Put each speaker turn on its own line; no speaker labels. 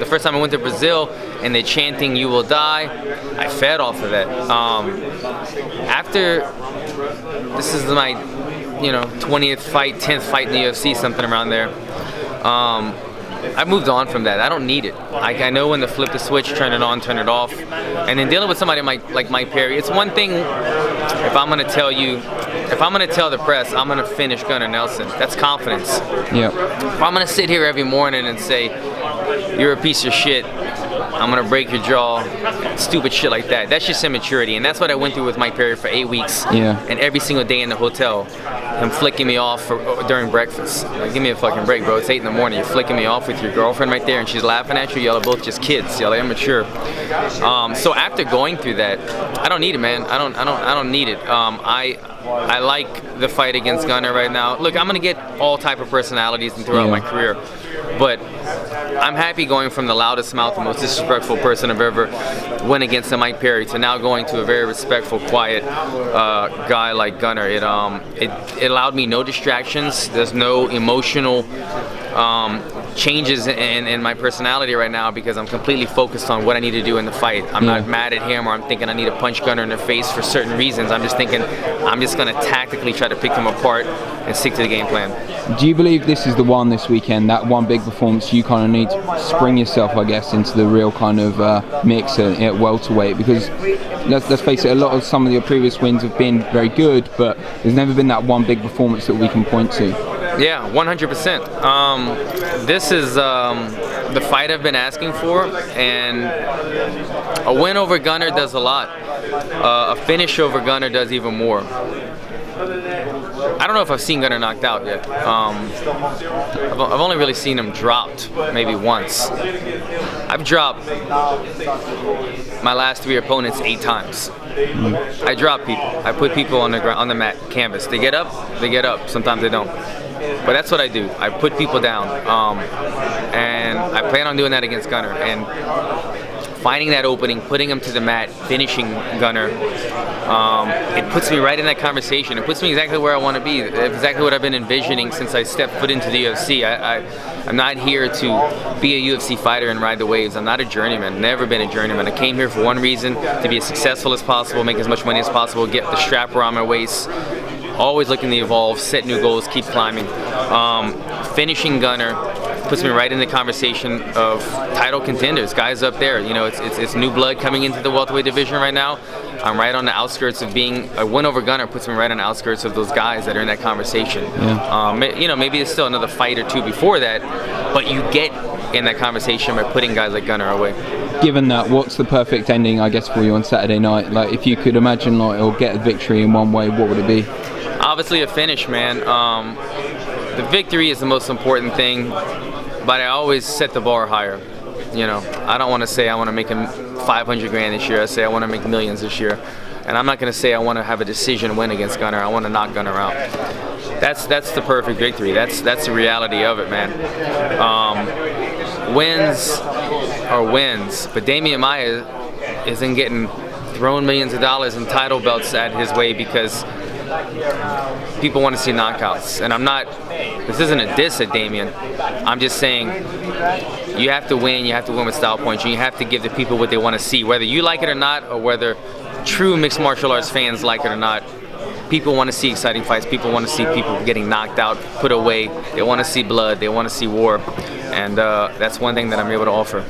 the first time I went to Brazil and they're chanting "You will die," I fed off of that. After this is my 20th fight, 10th fight in the UFC, something around there. I moved on from that. I don't need it. I know when to flip the switch, turn it on, turn it off. And then dealing with somebody like Mike Perry, it's one thing if I'm going to tell the press I'm going to finish Gunnar Nelson. That's confidence.
Yeah.
If I'm going to sit here every morning and say, you're a piece of shit, I'm going to break your jaw, stupid shit like that, that's just immaturity. And that's what I went through with Mike Perry for 8 weeks.
Yeah.
And every single day in the hotel, him flicking me off during breakfast. Like, give me a fucking break, bro. It's 8 in the morning. You're flicking me off with your girlfriend right there, and she's laughing at you. Y'all are both just kids. Y'all are immature. So after going through that, I don't need it, man. I don't need it. I like the fight against Gunnar right now. Look, I'm gonna get all type of personalities throughout my career, but I'm happy going from the loudest mouth, the most disrespectful person I've ever went against a Mike Perry to now going to a very respectful, quiet guy like Gunnar. It allowed me no distractions. There's no emotional changes in my personality right now because I'm completely focused on what I need to do in the fight. I'm not mad at him or I'm thinking I need to punch Gunnar in the face for certain reasons. I'm just thinking I'm just going to tactically try to pick him apart and stick to the game plan.
Do you believe this is the one this weekend, that one big performance you kind of need to spring yourself, I guess, into the real kind of mix at welterweight? Because let's face it, some of your previous wins have been very good, but there's never been that one big performance that we can point to.
Yeah, 100%. This is the fight I've been asking for, and a win over Gunnar does a lot. A finish over Gunnar does even more. I don't know if I've seen Gunnar knocked out yet. I've only really seen him dropped maybe once. I've dropped my last 3 opponents 8 times. I drop people. I put people on the ground, on the mat, canvas. They get up. Sometimes they don't. But that's what I do. I put people down, and I plan on doing that against Gunnar. And finding that opening, putting him to the mat, finishing Gunnar, it puts me right in that conversation. It puts me exactly where I want to be, exactly what I've been envisioning since I stepped foot into the UFC. I'm not here to be a UFC fighter and ride the waves. I'm not a journeyman, never been a journeyman. I came here for one reason, to be as successful as possible, make as much money as possible, get the strap around my waist, always looking to evolve, set new goals, keep climbing. Finishing Gunnar puts me right in the conversation of title contenders, guys up there. It's new blood coming into the welterweight division right now. I'm right on the outskirts of being a win over Gunnar puts me right on the outskirts of those guys that are in that conversation. Yeah. Maybe there's still another fight or two before that, but you get in that conversation by putting guys like Gunnar away.
Given that, what's the perfect ending, I guess, for you on Saturday night? Like, if you could imagine, or get a victory in one way, what would it be?
Obviously a finish, man. The victory is the most important thing, but I always set the bar higher. I don't want to say I want to make him 500 grand this year. I say I want to make millions this year. And I'm not going to say I want to have a decision win against Gunnar. I want to knock Gunnar out. That's the perfect victory. That's the reality of it, man. Wins are wins, but Demian Maia isn't getting thrown millions of dollars and title belts at his way because people want to see knockouts. And this isn't a diss at Damian. I'm just saying you have to win with style points, and you have to give the people what they want to see, whether you like it or not, or whether true mixed martial arts fans like it or not. People want to see exciting fights. People want to see people getting knocked out, put away. They want to see blood. They want to see war. And that's one thing that I'm able to offer.